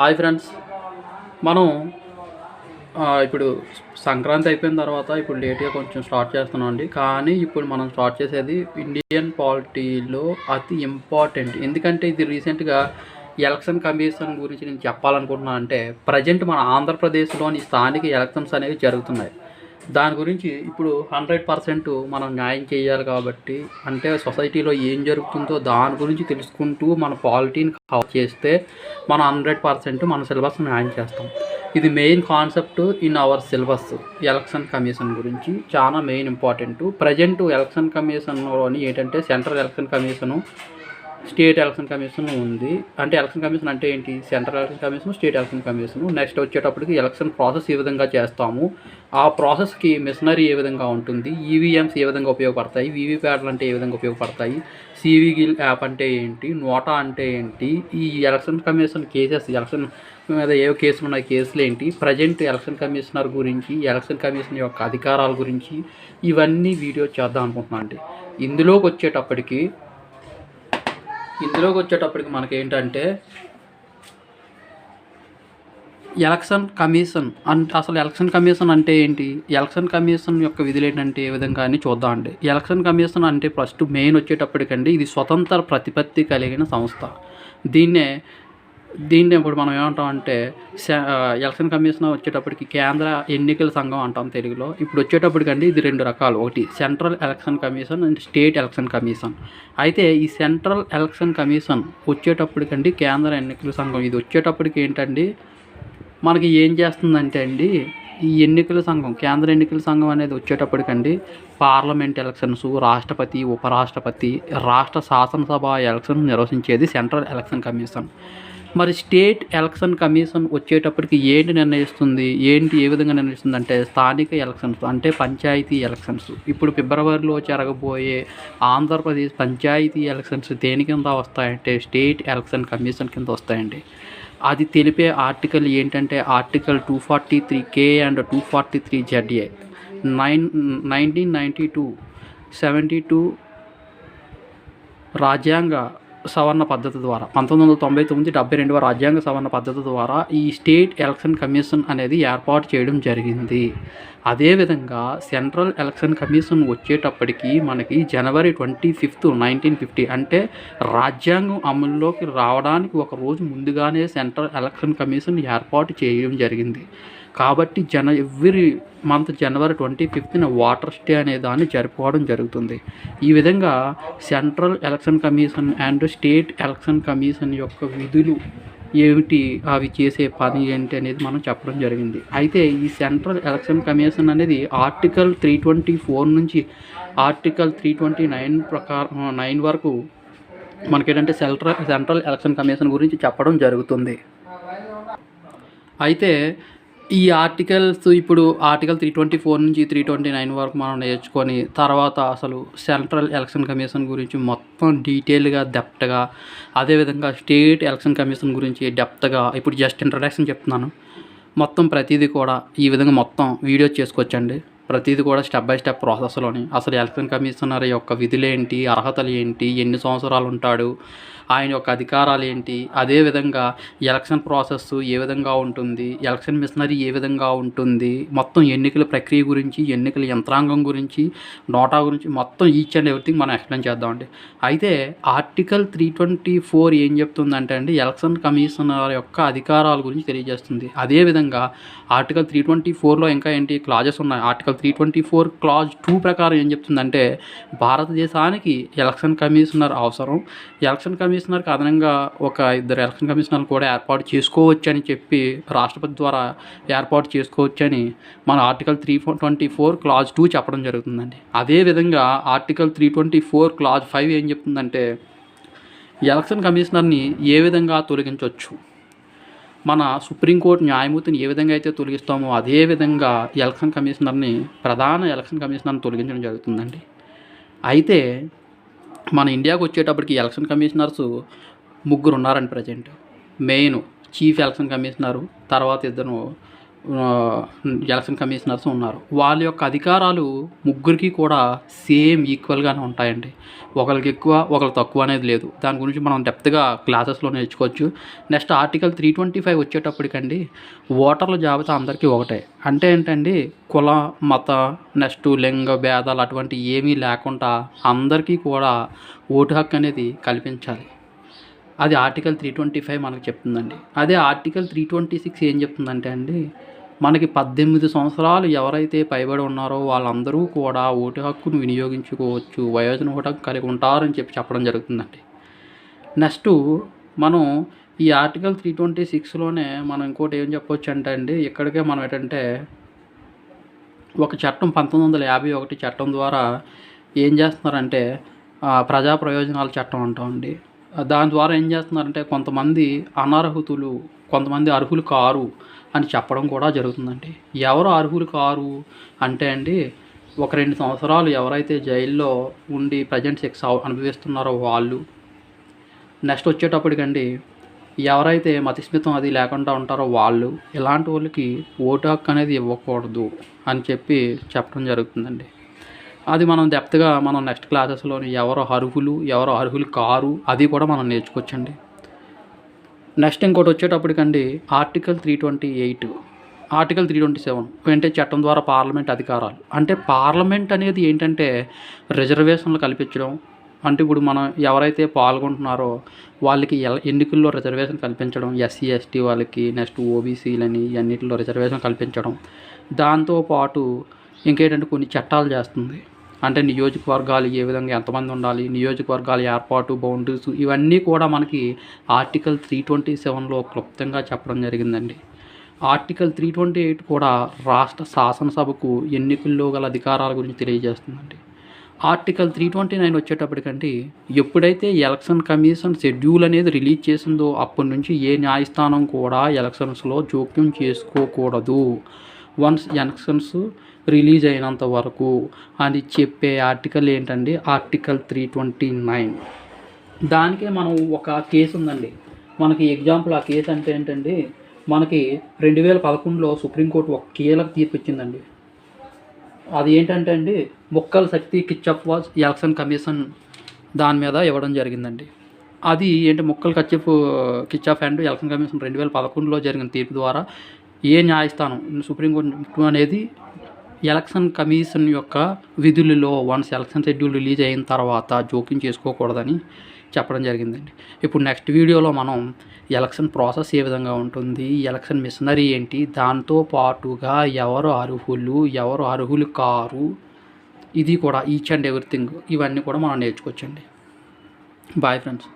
Hi friends. మనం ఇప్పుడు సంక్రాంతి అయిపోయిన తర్వాత ఇప్పుడు లేట్గా కొంచెం స్టార్ట్ చేస్తున్నాం అండి. కానీ ఇప్పుడు మనం స్టార్ట్ చేసేది ఇండియన్ పాలిటీలో అతి ఇంపార్టెంట్. ఎందుకంటే ఇది రీసెంట్గా ఎలక్షన్ కమిషన్ గురించి నేను చెప్పాలనుకుంటున్నాను. అంటే ప్రజెంట్ మన ఆంధ్రప్రదేశ్లోని స్థానిక ఎలక్షన్స్ అనేవి జరుగుతున్నాయి. దాని గురించి ఇప్పుడు 100% మనం న్యాయం చేయాలి కాబట్టి, అంటే సొసైటీలో ఏం జరుగుతుందో దాని గురించి తెలుసుకుంటూ మన పాలిటీని కవర్ చేస్తే మనం 100% మన సిలబస్ న్యాయం చేస్తాం. ఇది main concept in our syllabus. Election commission గురించి చాలా మెయిన్ ఇంపార్టెంట్. ప్రజెంట్ ఎలక్షన్ కమిషన్లోని ఏంటంటే central election commission, state election commission ఉంది. అంటే ఎలక్షన్ కమిషన్ అంటే ఏంటి? Central election commission, state election commission. Next వచ్చేటప్పటికి ఎలక్షన్ ప్రాసెస్ ఏ విధంగా చేస్తాము, ఆ ప్రాసెస్కి మిషనరీ ఏ విధంగా ఉంటుంది, ఈవీఎంస్ ఏ విధంగా ఉపయోగపడతాయి, వీవీప్యాట్లు అంటే ఏ విధంగా ఉపయోగపడతాయి, సివిగిల్ యాప్ అంటే ఏంటి, నోటా అంటే ఏంటి, ఈ ఎలక్షన్ కమిషన్ కేసెస్, ఎలక్షన్ మీద ఏ కేసులు ఉన్నాయి, కేసులు ఏంటి, ప్రజెంట్ ఎలక్షన్ కమిషనర్ గురించి, ఎలక్షన్ కమిషన్ యొక్క అధికారాల గురించి ఇవన్నీ వీడియో చేద్దాం అనుకుంటున్నాను అండి. ఇందులోకి వచ్చేటప్పటికి మనకేంటంటే ఎలక్షన్ కమిషన్ అంటే అసలు ఎలక్షన్ కమిషన్ అంటే ఏంటి, ఎలక్షన్ కమిషన్ యొక్క విధులు ఏంటంటే ఏ విధంగా అని చూద్దాం అండి. ఎలక్షన్ కమిషన్ అంటే ఫస్ట్ మెయిన్ వచ్చేటప్పటికండి ఇది స్వతంత్ర ప్రతిపత్తి కలిగిన సంస్థ. దీన్నే ఇప్పుడు మనం ఏమంటామంటే ఎలక్షన్ కమిషన్ వచ్చేటప్పటికి కేంద్ర ఎన్నికల సంఘం అంటాం తెలుగులో. ఇప్పుడు వచ్చేటప్పటికండి ఇది రెండు రకాలు. ఒకటి central election commission and state election commission. అయితే ఈ సెంట్రల్ ఎలక్షన్ కమిషన్ వచ్చేటప్పటికండి కేంద్ర ఎన్నికల సంఘం ఇది వచ్చేటప్పటికి ఏంటండి మనకి ఏం చేస్తుందంటే అండి, ఈ ఎన్నికల సంఘం, కేంద్ర ఎన్నికల సంఘం అనేది వచ్చేటప్పటికండి పార్లమెంట్ ఎలక్షన్స్, రాష్ట్రపతి, ఉపరాష్ట్రపతి, రాష్ట్ర శాసనసభ ఎలక్షన్ నిర్వహించేది సెంట్రల్ ఎలక్షన్ కమిషన్. మరి స్టేట్ ఎలక్షన్ కమిషన్ వచ్చేటప్పటికి ఏంటి నిర్ణయిస్తుంది, ఏ విధంగా నిర్ణయిస్తుంది అంటే స్థానిక ఎలక్షన్స్ అంటే పంచాయతీ ఎలక్షన్స్. ఇప్పుడు ఫిబ్రవరిలో జరగబోయే ఆంధ్రప్రదేశ్ పంచాయతీ ఎలక్షన్స్ దేని కింద వస్తాయంటే స్టేట్ ఎలక్షన్ కమిషన్ కింద వస్తాయండి. అది తెలిపే ఆర్టికల్ ఏంటంటే ఆర్టికల్ 243K అండ్ 243ZA 1992 72 రాజ్యాంగ సవరణ పద్ధతి ద్వారా 1999 72వ రాజ్యాంగ సవరణ పద్ధతి ద్వారా ఈ స్టేట్ ఎలక్షన్ కమిషన్ అనేది ఏర్పాటు చేయడం జరిగింది. అదేవిధంగా సెంట్రల్ ఎలక్షన్ కమిషన్ వచ్చేటప్పటికి మనకి జనవరి 25, 1950 అంటే రాజ్యాంగం అమల్లోకి రావడానికి ఒక రోజు ముందుగానే సెంట్రల్ ఎలక్షన్ కమిషన్ ఏర్పాటు చేయడం జరిగింది. కాబట్టి ఎవ్రీ మంత్ జనవరి 25న వాటర్ డే అనే దాన్ని జరుపుకోవడం జరుగుతుంది. ఈ విధంగా central election commission and state election commission యొక్క విధులు ఏమిటి, అవి చేసే పని ఏంటి అనేది మనం చెప్పడం జరిగింది. అయితే ఈ సెంట్రల్ ఎలక్షన్ కమిషన్ అనేది ఆర్టికల్ 324 నుంచి ఆర్టికల్ 329 ప్రకారం 9 వరకు మనకేంటంటే సెంట్రల్ ఎలక్షన్ కమిషన్ గురించి చెప్పడం జరుగుతుంది. అయితే ఈ ఆర్టికల్స్ ఇప్పుడు ఆర్టికల్ 324 నుంచి 329 వరకు మనం నేర్చుకొని తర్వాత అసలు సెంట్రల్ ఎలక్షన్ కమిషన్ గురించి మొత్తం డీటెయిల్గా డెప్త్గా, అదేవిధంగా స్టేట్ ఎలక్షన్ కమిషన్ గురించి డెప్త్గా ఇప్పుడు జస్ట్ ఇంట్రడక్షన్ చెప్తున్నాను. మొత్తం ప్రతిదీ కూడా ఈ విధంగా మొత్తం వీడియో చేసుకోవచ్చండి. ప్రతిదీ కూడా స్టెప్ బై స్టెప్ ప్రాసెస్లోని అసలు ఎలక్షన్ కమిషనర్ యొక్క విధులేంటి, అర్హతలు ఏంటి, ఎన్ని సంవత్సరాలు ఉంటాడు, ఆయన యొక్క అధికారాలు ఏంటి, అదేవిధంగా ఎలక్షన్ ప్రాసెస్ ఏ విధంగా ఉంటుంది, ఎలక్షన్ మిషనరీ ఏ విధంగా ఉంటుంది, మొత్తం ఎన్నికల ప్రక్రియ గురించి, ఎన్నికల యంత్రాంగం గురించి, నోటా గురించి మొత్తం ఈచ్ అండ్ ఎవ్రీథింగ్ మనం ఎక్స్ప్లెయిన్ చేద్దామండి. అయితే ఆర్టికల్ 324 ఏం చెప్తుందంటే అండి ఎలక్షన్ కమిషనర్ యొక్క అధికారాల గురించి తెలియజేస్తుంది. అదేవిధంగా ఆర్టికల్ 324లో ఇంకా ఏంటి క్లాజెస్ ఉన్నాయి. ఆర్టికల్ 324 క్లాజ్ 2 ప్రకారం ఏం చెప్తుందంటే భారతదేశానికి ఎలక్షన్ కమిషనర్ అవసరం, ఎలక్షన్ కమిషనర్కి అదనంగా ఒక 2 ఎలక్షన్ కమిషనర్లు కూడా ఏర్పాటు చేసుకోవచ్చని చెప్పి రాష్ట్రపతి ద్వారా ఏర్పాటు చేసుకోవచ్చని మన ఆర్టికల్ 324 క్లాజ్ 2 చెప్పడం జరుగుతుందండి. అదేవిధంగా ఆర్టికల్ 324 క్లాజ్ 5 ఏం చెప్తుందంటే ఎలక్షన్ కమిషనర్ని ఏ విధంగా తొలగించవచ్చు, మన సుప్రీంకోర్టు న్యాయమూర్తిని ఏ విధంగా అయితే తొలగిస్తామో అదేవిధంగా ఎలక్షన్ కమిషనర్ని, ప్రధాన ఎలక్షన్ కమిషనర్ని తొలగించడం జరుగుతుందండి. అయితే మన ఇండియాకు వచ్చేటప్పటికి ఎలక్షన్ కమిషనర్స్ 3 ఉన్నారండి present. Main chief election commissioner, తర్వాత 2 ఎలక్షన్ కమిషనర్స్ ఉన్నారు. వాళ్ళ యొక్క అధికారాలు ముగ్గురికి కూడా సేమ్ ఈక్వల్‌గానే ఉంటాయండి. ఒకళ్ళకి ఎక్కువ, ఒకళ్ళకి తక్కువ అనేది లేదు. దాని గురించి మనం డెప్త్‌గా క్లాసెస్‌లో నేర్చుకోవచ్చు. నెక్స్ట్ ఆర్టికల్ 325 వచ్చేటప్పటికండి ఓటర్ల జాబితా అందరికీ ఒకటే. అంటే ఏంటండి కుల, మత, నెక్స్ట్ లింగ భేదాలు అటువంటివి ఏమీ లేకుండా అందరికీ కూడా ఓటు హక్కు అనేది కల్పించాలి. అది ఆర్టికల్ 325 మనకు చెప్తుందండి. అదే ఆర్టికల్ 326 ఏం చెప్తుందంటే అండి, మనకి 18 సంవత్సరాలు ఎవరైతే పైబడి ఉన్నారో వాళ్ళందరూ కూడా ఓటు హక్కును వినియోగించుకోవచ్చు. వయోజన ఓటు హక్కు కలిగి ఉంటారని చెప్పడం జరుగుతుందండి. నెక్స్టు మనం ఈ ఆర్టికల్ 326లోనే మనం ఇంకోటి ఏం చెప్పొచ్చంటే అండి, ఇక్కడికే మనం ఏంటంటే ఒక చట్టం 1951 చట్టం ద్వారా ఏం చేస్తున్నారంటే ప్రజా ప్రయోజనాల చట్టం అంటామండి. దాని ద్వారా ఏం చేస్తున్నారంటే కొంతమంది అనర్హుతులు, కొంతమంది అర్హులు కారు అని చెప్పడం కూడా జరుగుతుందండి. ఎవరు అర్హులు కారు అంటే అండి, ఒక 2 సంవత్సరాలు ఎవరైతే జైల్లో ఉండి ప్రజెంట్ శిక్ష అనుభవిస్తున్నారో వాళ్ళు. నెక్స్ట్ వచ్చేటప్పటికండి ఎవరైతే మతిస్థిమితం అది లేకుండా ఉంటారో వాళ్ళు. ఇలాంటి వాళ్ళకి ఓటు హక్కు అనేది ఇవ్వకూడదు అని చెప్పడం జరుగుతుందండి. అది మనం డెప్త్‌గా మనం నెక్స్ట్ క్లాసెస్‌లోని ఎవరు అర్హులు, ఎవరు అర్హులు కారు అది కూడా మనం నేర్చుకోవచ్చండి. నెక్స్ట్ ఇంకోటి వచ్చేటప్పటికండి ఆర్టికల్ 328, ఆర్టికల్ 327 అంటే చట్టం ద్వారా పార్లమెంట్ అధికారాలు. అంటే పార్లమెంట్ అనేది ఏంటంటే రిజర్వేషన్లు కల్పించడం. అంటే ఇప్పుడు మనం ఎవరైతే పాల్గొంటున్నారో వాళ్ళకి ఎన్నికల్లో రిజర్వేషన్ కల్పించడం. ఎస్సీ, ఎస్టీ వాళ్ళకి, నెక్స్ట్ ఓబీసీలని ఇవన్నిటిలో రిజర్వేషన్ కల్పించడం. దాంతోపాటు ఇంకేంటంటే కొన్ని చట్టాలు చేస్తుంది. అంటే నియోజకవర్గాలు ఏ విధంగా ఎంతమంది ఉండాలి, నియోజకవర్గాల ఏర్పాటు, బౌండరీస్ ఇవన్నీ కూడా మనకి ఆర్టికల్ 327లో క్లుప్తంగా చెప్పడం జరిగిందండి. ఆర్టికల్ 328 కూడా రాష్ట్ర శాసనసభకు ఎన్నికల్లో గల అధికారాల గురించి తెలియజేస్తుందండి. ఆర్టికల్ 329 వచ్చేటప్పటికండి ఎప్పుడైతే ఎలక్షన్ కమిషన్ షెడ్యూల్ అనేది రిలీజ్ చేసిందో అప్పటి నుంచి ఏ న్యాయస్థానం కూడా ఎలక్షన్స్లో జోక్యం చేసుకోకూడదు. వన్స్ ఎలక్షన్స్ రిలీజ్ అయినంత వరకు అని చెప్పే ఆర్టికల్ ఏంటండి ఆర్టికల్ 329. దానికే మనం ఒక కేసు ఉందండి మనకి ఎగ్జాంపుల్. ఆ కేసు అంటే ఏంటండి, మనకి 2011లో సుప్రీంకోర్టు ఒక కీలక తీర్పు ఇచ్చిందండి. అది ఏంటంటే అండి ముక్కల్ శక్తి కిచ్చప్ వాజ్ ఎలక్షన్ కమిషన్ దాని మీద ఇవ్వడం జరిగిందండి. అది ఏంటి ముక్కల్ కిచ్చప్ అండ్ ఎలక్షన్ కమిషన్ 2011లో జరిగిన తీర్పు ద్వారా ఏ న్యాయస్థానం సుప్రీంకోర్టు అనేది ఎలక్షన్ కమిషన్ యొక్క విధులలో వన్స్ ఎలక్షన్ షెడ్యూల్ రిలీజ్ అయిన తర్వాత జోక్యం చేసుకోకూడదని చెప్పడం జరిగిందండి. ఇప్పుడు నెక్స్ట్ వీడియోలో మనం ఎలక్షన్ ప్రాసెస్ ఏ విధంగా ఉంటుంది, ఎలక్షన్ మిషనరీ ఏంటి, దాంతో పాటుగా ఎవరు అర్హులు, ఎవరు అర్హులు కారు, ఇది కూడా ఈచ్ అండ్ ఎవ్రీథింగ్ ఇవన్నీ కూడా మనం నేర్చుకోవచ్చండి. Bye friends.